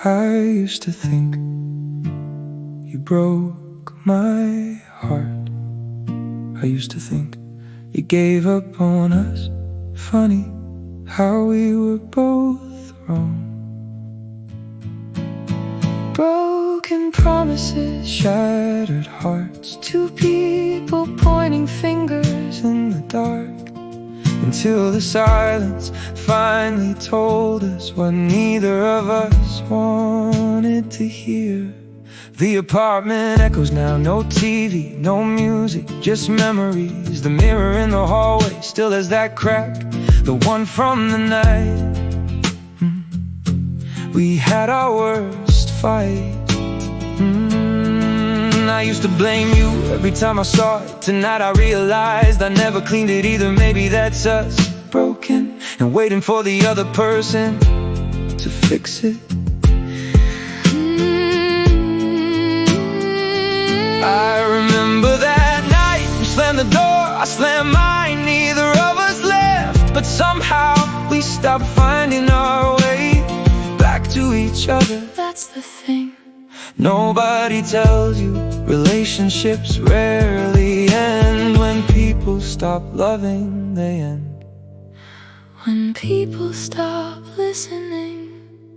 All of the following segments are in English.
I used to think you broke my heart. I used to think you gave up on us. Funny how we were both wrong. Broken promises, shattered hearts, two people pointing fingers in the dark, until the silence finally told us what neither of us wanted to hear. The apartment echoes now, no TV, no music, just memories. The mirror in the hallway still has that crack, the one from the night we had our worst fight. I used to blame you every time I saw it. Tonight I realized I never cleaned it either. Maybe that's us, broken and waiting for the other person to fix it. I remember that night, you slammed the door, I slammed mine. Neither of us left, but somehow we stopped finding our way back to each other. That's the thing, nobody tells you relationships rarely end. When people stop loving, they end. when people stop listening.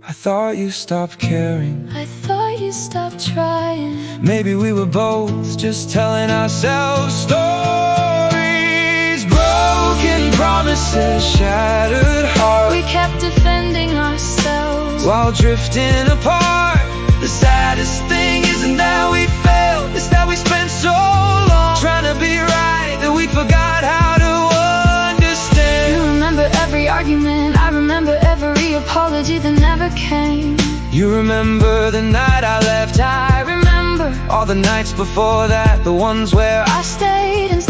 I thought you stopped caring, I thought you stopped trying. maybe we were both just telling ourselves stories. Broken promises, shattered hearts, We kept defending ourselves while drifting apart. The saddest thing isn't that we failed, it's that we spent so long trying to be right that we forgot how to understand. You remember every argument, I remember every apology that never came. You remember the night I left, I remember all the nights before that, the ones where I stayed and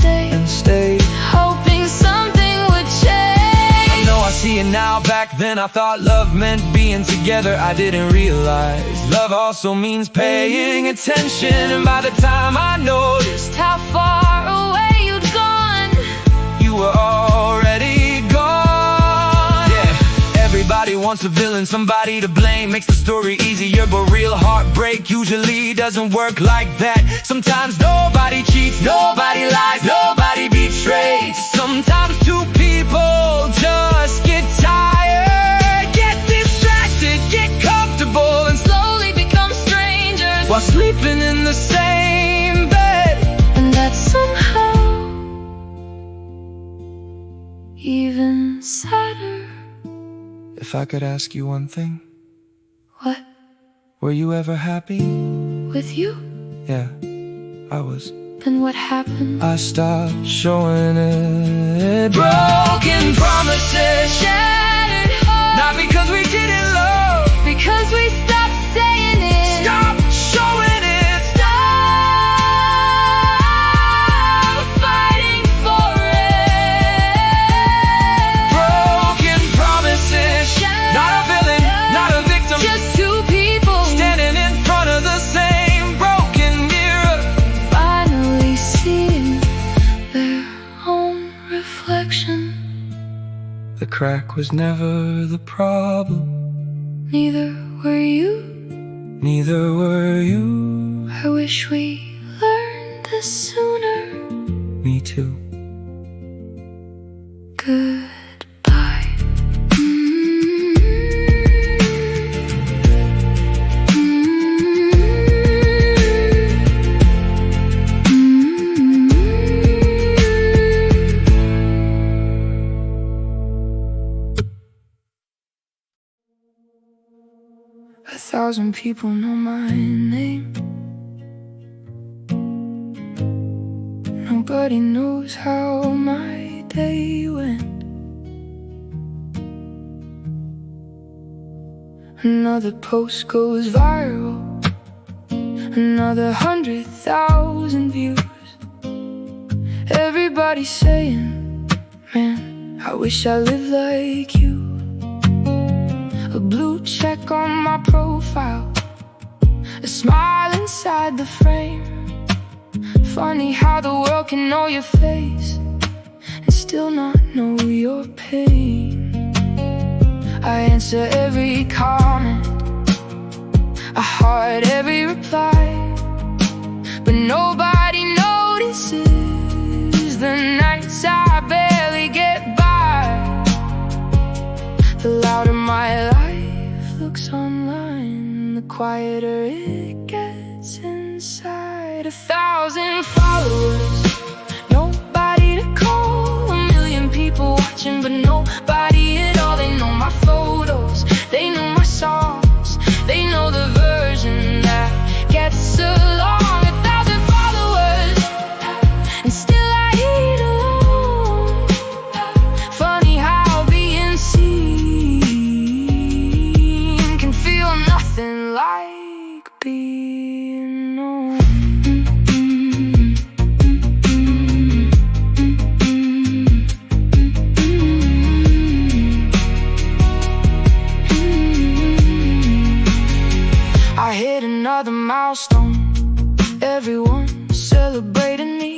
stayed, hoping something would change. I know I see it now. Back then I thought love meant being together. I didn't realize love also means paying attention. And by the time I noticed How far away you'd gone, you were already gone. Yeah, everybody wants a villain, somebody to blame. Makes the story easier, but real heartbreak usually doesn't work like that. Sometimes nobody cheats, nobody lies, nobody betrays. Sometimes two people just get tired, get distracted, get comfortable, and slowly become strangers, while sleeping in the same bed. and that somehow even sadder. If I could ask you one thing, What, were you ever happy? with you? Yeah, I was. Then what happened? I stopped showing it. Broken promises, Shattered hearts, not because we didn't love, because we stopped saying it. stop showing it. Stop fighting for it. Broken promises, not a villain, not a victim, Just two people standing in front of the same broken mirror. finally seeing their own reflection. The crack was never the problem, Neither were you. neither were you. I wish we learned this sooner. Me too. Goodbye. A thousand people know my name. Nobody knows how my day went. Another post goes viral, another 100,000 views. Everybody saying, man, I wish I lived like you. A blue check on my profile, a smile inside the frame. Funny how the world can know your face and still not know your pain. I answer every comment I heart every reply, but nobody notices the nights I barely get by. The louder my life looks online, the quieter it gets inside. 1,000 followers, nobody to call. 1,000,000 people watching, but nobody at all. They know my photos, they know my songs, they know the version that gets along. 1,000 followers, and still I eat alone. Funny how being seen can feel nothing like being known. I hit another milestone, everyone celebrating me.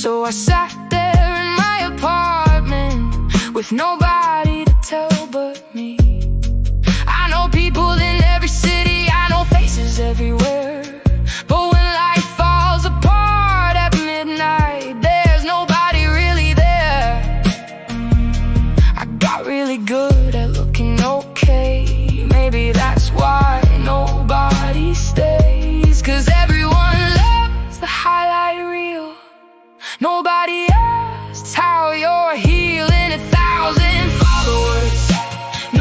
So I sat there in my apartment with nobody to tell but me. I know people in every city, I know faces everywhere, but when life falls apart at midnight, there's nobody really there. I got really good at looking okay, maybe that's why nobody stays. 'Cause everyone loves the highlight reel, nobody asks how you're healing. 1,000 followers,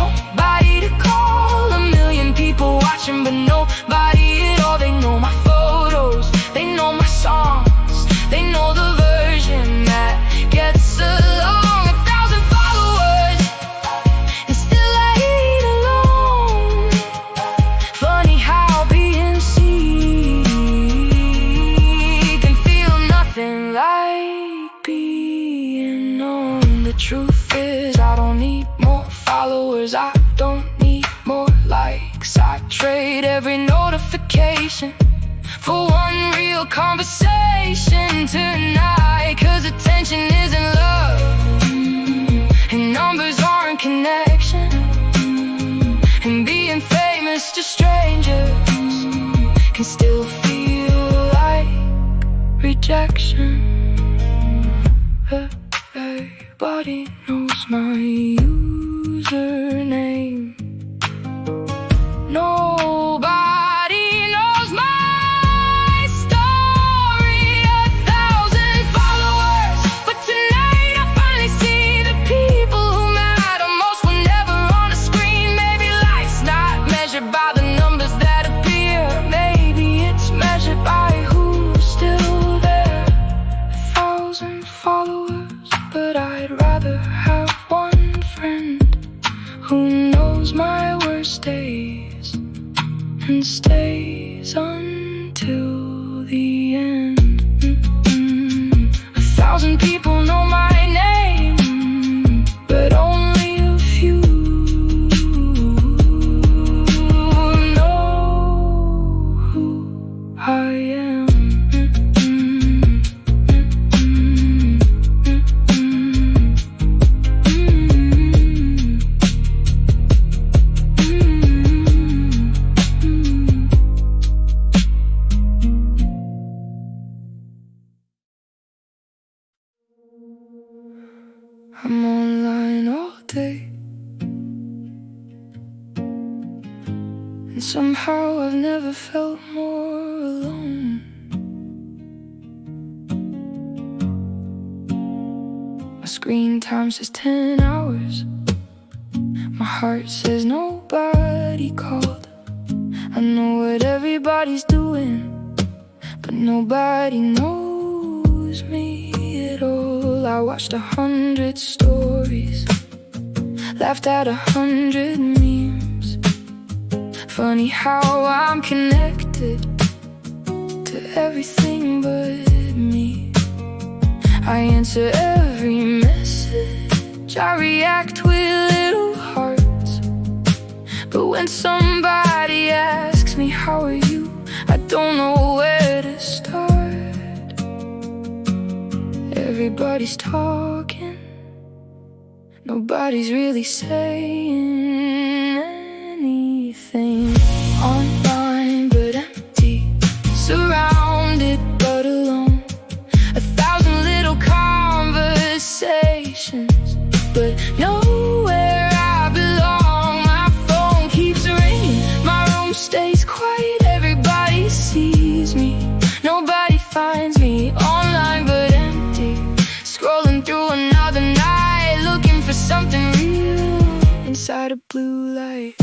nobody to call. 1,000,000 people watching, but nobody at all. They know my photos, they know my songs, they know the version that gets along. 1,000 followers, and still I eat alone. Funny how being seen can feel nothing like being known. The truth is I don't need more followers, I don't need more likes. I trade every notification for one real conversation tonight. 'Cause attention isn't love, and numbers aren't connection, and being famous to strangers can still feel like rejection. Everybody knows my username, nobody knows my story. 1,000 followers, but tonight I finally see the people who matter most were never on a screen. Maybe life's not measured by the numbers that appear, maybe it's measured by who's still there. 1,000 followers, but I'd rather have one friend who knows my worst days and stays until the end. 1,000 people know my name, but only a few know who I am. I'm online all day, and somehow I've never felt more alone. My screen time says 10 hours, my heart says nobody called. I know what everybody's doing, but nobody knows me at all. I watched 100 stories, laughed at 100 memes. Funny how I'm connected to everything but me. I answer every message, I react with little hearts, but when somebody asks me how are you, I don't know where to start. Everybody's talking, nobody's really saying anything. blue light.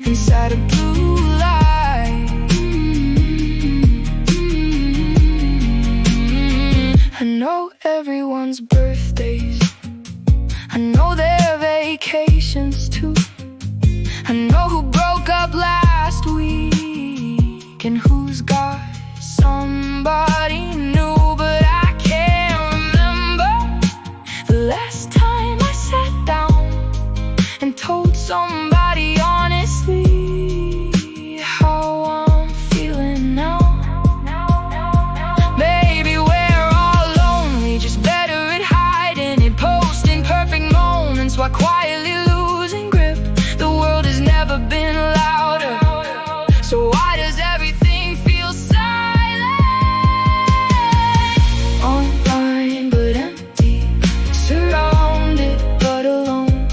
Inside a blue light. I know everyone's birthdays, I know their vacations too. I know who broke up last week and who's got somebody new. But I can't remember the last time I sat down and told somebody honestly how I'm feeling now. Maybe we're all lonely, just better at hiding it, posting perfect moments while quietly losing grip. The world has never been louder, so why does everything feel silent? Online but empty, surrounded but alone.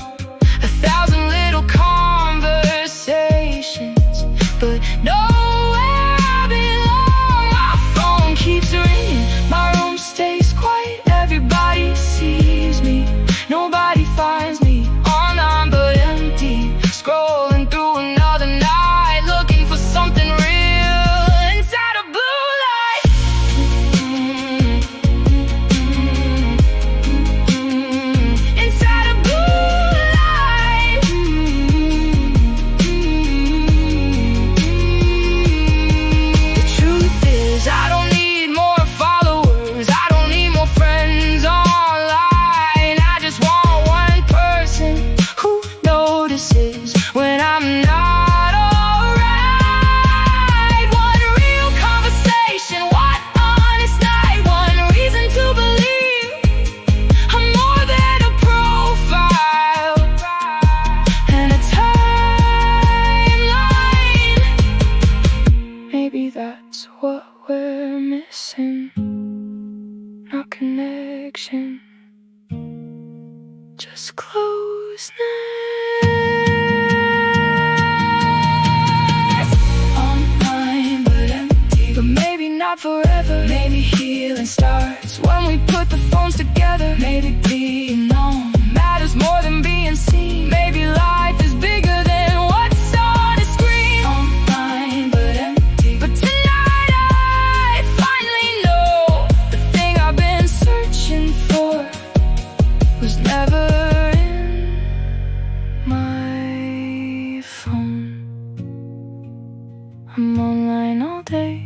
1,000 little conversations, but nowhere I belong. My phone keeps ringing, my room stays quiet. Everybody sees me, nobody finds me. Online but empty, scrolling through another night, looking for something real inside a blue light. Inside a blue light. The truth is, I don't need more followers, I don't need more friends online. I just want one person who notices when I'm not alright. One real conversation, one honest night, one reason to believe I'm more than a profile and a timeline. Maybe that's what we're missing, not connection, just closeness. Online but empty, but maybe not forever. Maybe healing starts when we put the phones together. Maybe being known matters more than being seen. Maybe life is bigger than what's on a screen. Online but empty, but tonight I finally know the thing I've been searching for was never in my phone. I'm online all day,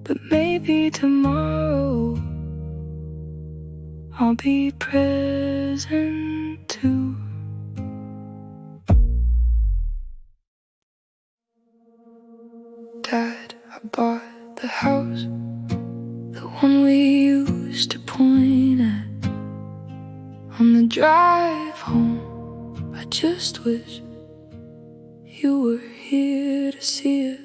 but maybe tomorrow I'll be present too. Dad, I bought the house, the one we used to point at on the drive home. I just wish you were here to see it.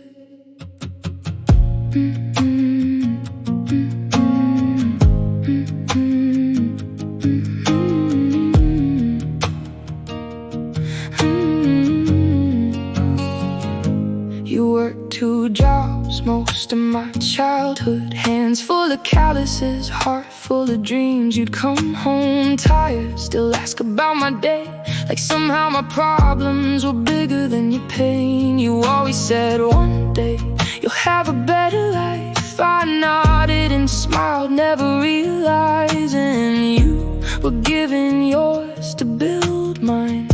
You worked 2 jobs most of my childhood, hands full of calluses, heart full of dreams. You'd come home tired, still ask about my day, like somehow my problems were bigger than your pain. You always said one day you'll have a better life. I nodded and smiled, never realizing you were giving yours to build mine.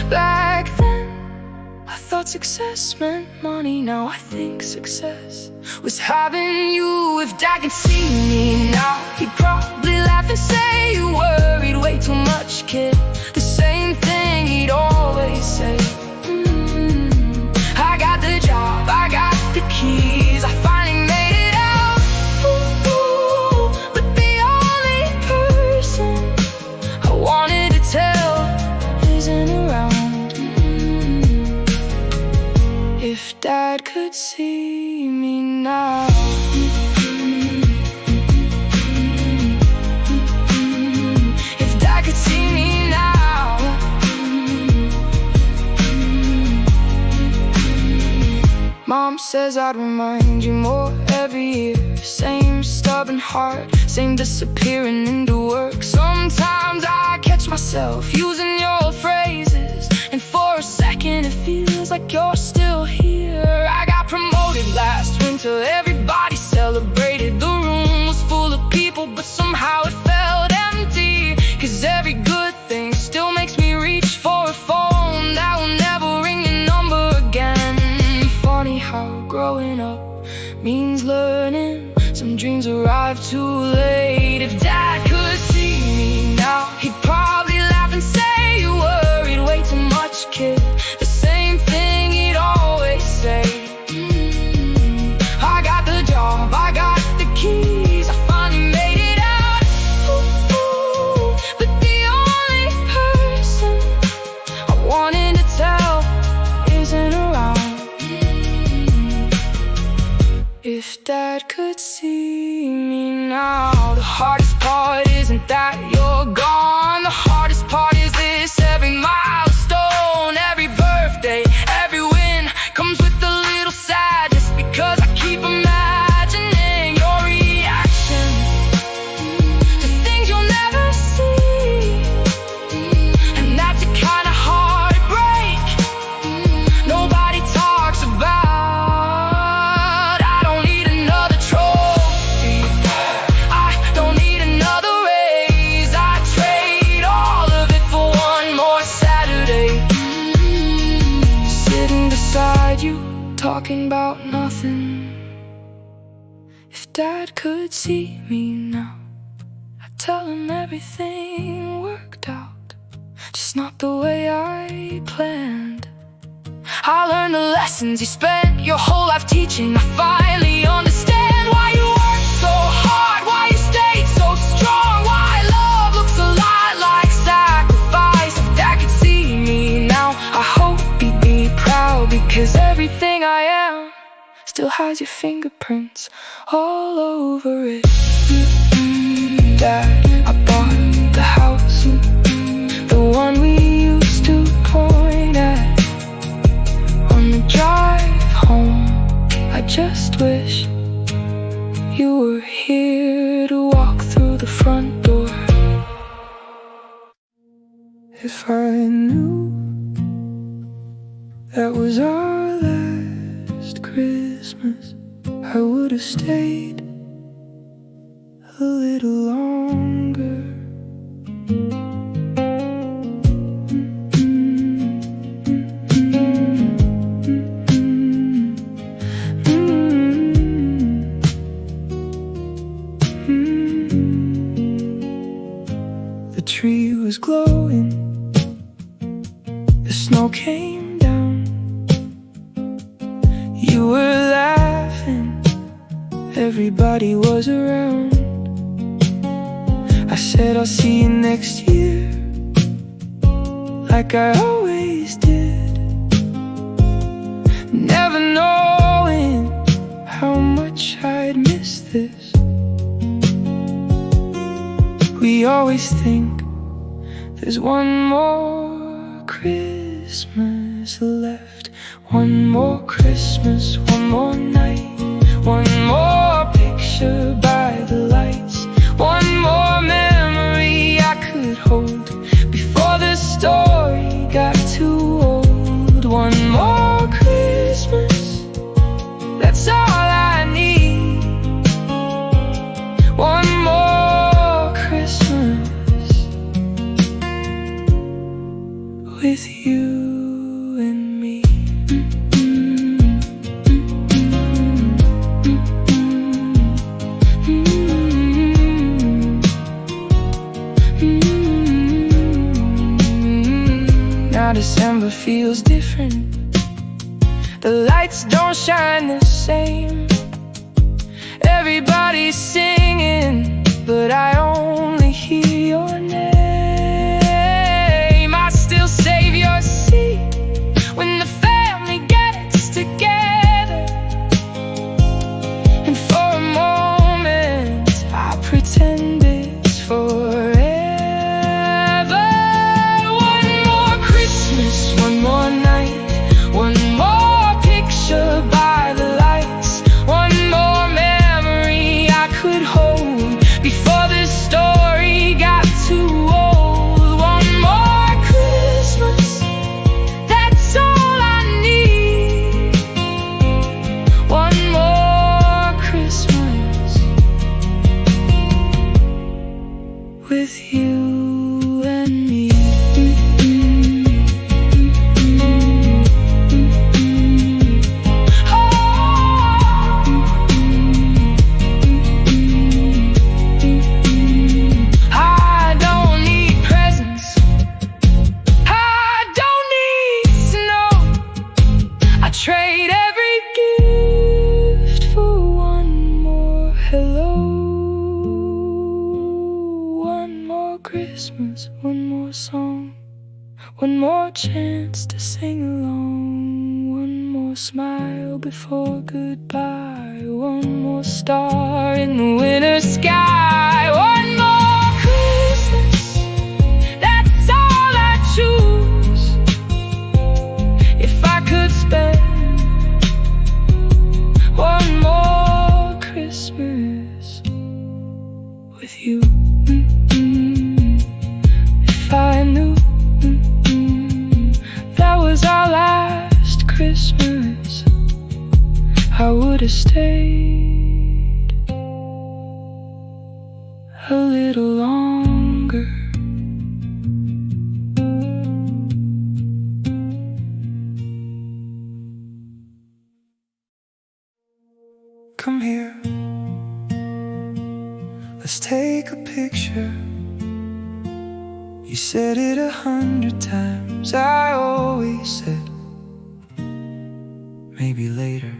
Back then I thought success meant money, now I think success was having you. If Dad could see me now, he'd probably laugh and say you worried way too much, kid. The same thing he'd always say. I got the job, I got the keys, I finally made it out. But the only person I wanted to tell isn't around. If Dad could see me now. If Dad could see me now. Mom says I'd remind you more every year. Same stuff loving heart seemed disappearing into work. Sometimes I catch myself using your phrases, and for a second it feels like you're still here. I got promoted last winter, everybody celebrated. The room was full of people, but somehow it felt empty. 'Cause every good thing still makes me reach for a phone that will never ring your number again. Funny how growing up means learning. Some dreams arrive too late. If Dad could see me now, he'd probably laugh and say, "You worried way too much, kid." The same thing he'd always say. I got the job, I got the keys, I finally made it out. Ooh, but the only person I wanted to tell isn't around. If Dad could see me now, the hardest part isn't that you're gone. The hardest part is this: every milestone, every birthday, every win comes with a little sadness, because I keep imagining your reaction to things you'll never see. And that's a kind of heartbreak nobody talks about. I don't need another trophy, I don't need another raise. I trade all of it for one more Saturday. Sitting beside you, talking about nothing. If Dad could see me now, I'd tell him everything worked out, just not the way I planned. I learned the lessons you spent your whole life teaching. I finally understand why you worked so hard, why you stayed so strong, why love looks a lot like sacrifice. If Dad could see me now, I hope he'd be proud, because everything I am still has your fingerprints all over it. Dad, I bought the house, the one we used to point at on the drive home. I just wish you were here to walk through the front door. If I knew that was our last Christmas, I would have stayed a little longer. The tree was glowing, the snow came down, you were laughing, everybody was around. I said I'll see you next year, like I always did, never knowing how much I'd miss this. We always think there's one more Christmas left, one more Christmas, one more night, one more picture by the lights, one more memory I could hold before the story got too old. One more Christmas, that's all I need. One more Christmas with you and me. Now December feels different, the lights don't shine the same. Everybody's singing, but I only hear your name. I still save your seat when the family gets together, and for a moment I pretend it's forever. One more Christmas, one more night, one more picture by the lights, one more memory I with you and me. I don't need presents, I don't need snow. I trade every gift for one more hello. One more Christmas, one more song, one more chance to sing along, one more smile before goodbye, one more star in the winter sky, one more Christmas, that's all I choose. If I could spend one more Christmas with you. If I knew that was our last Christmas, I would have stayed a little longer. Come here, let's take a picture. You said it 100 times, I always said maybe later.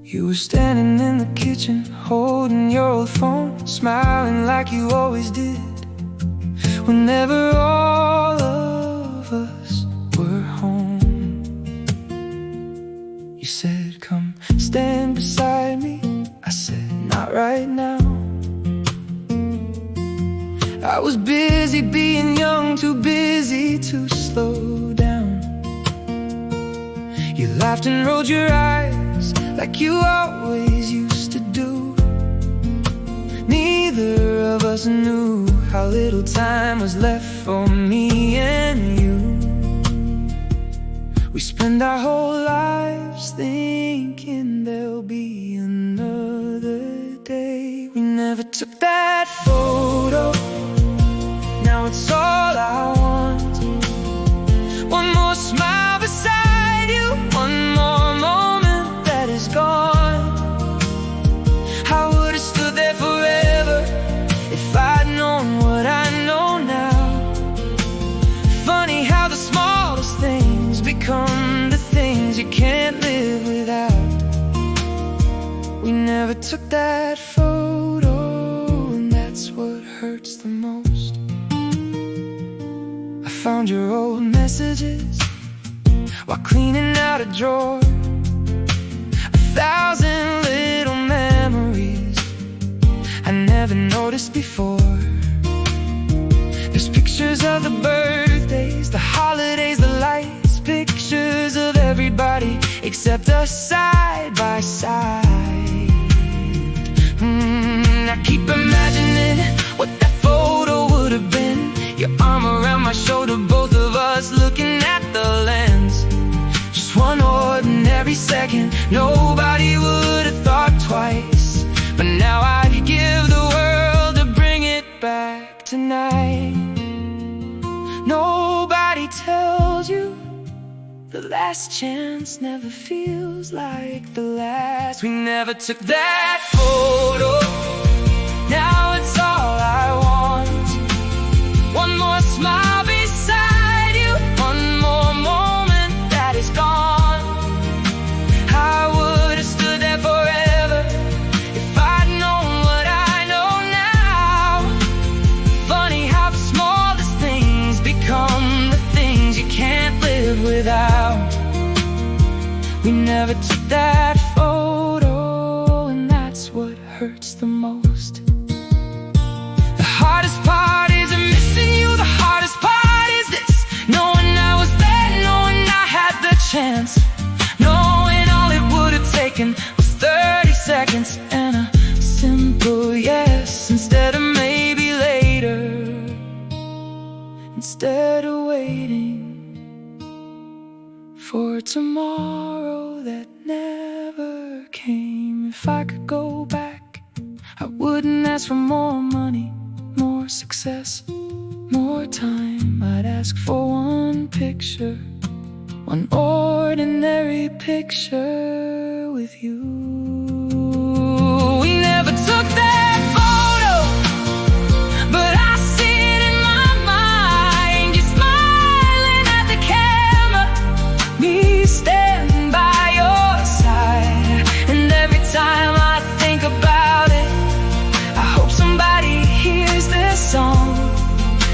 You were standing in the kitchen, holding your old phone, smiling like you always did, whenever all of us were home. You said, come stand beside me. I said, not right now. I was busy being young, too busy to slow down. You laughed and rolled your eyes like you always used to do. Neither of us knew how little time was left for me and you. We spend our whole lives thinking there'll be another day. We never took that photo, now it's all I want. One more smile beside you, one more moment that is gone. I would have stood there forever if I'd known what I know now. Funny how the smallest things become the things you can't live without. We never took that photo, and that's what hurts the most. I found your old messages while cleaning out a drawer. 1,000 little memories I never noticed before. There's pictures of the birthdays, the holidays, the lights, pictures of everybody except us side by side. I keep imagining what that photo would have been. Your arm around my shoulder, both of us looking at the lens. Just one ordinary second, nobody would have thought twice. But now I'd give the world to bring it back tonight. Nobody tells you the last chance never feels like the last. We never took that photo, now it's all I want. One more smile beside you, one more moment that is gone. I would have stood there forever if I'd known what I know now. Funny how the smallest things become the things you can't live without. We never took that photo, and that's what hurts the most. The hardest part isn't missing you, the hardest part is this: knowing I was there, knowing I had the chance, knowing all it would have taken was 30 seconds and a simple yes, instead of maybe later, instead of waiting for tomorrow that never came. If I could go back, I would wouldn't ask for more money, more success, more time. I'd ask for one picture, one ordinary picture with you. We never took that photo, but I see it in my mind. You're smiling at the camera, me standing by your side. And every time I think about it, I hope somebody hears this song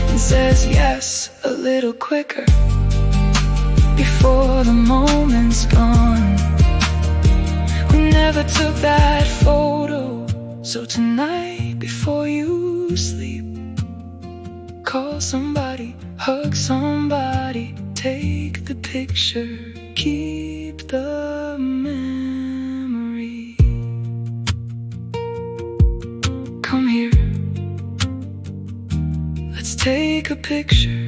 and says yes a little quicker before the moment's gone. We never took that photo, so tonight before you sleep, call somebody, hug somebody, take the picture, keep the memory. Come here, let's take a picture.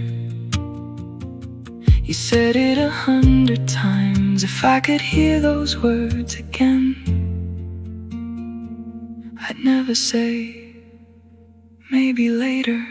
You said it 100 times. If I could hear those words again, I'd never say maybe later.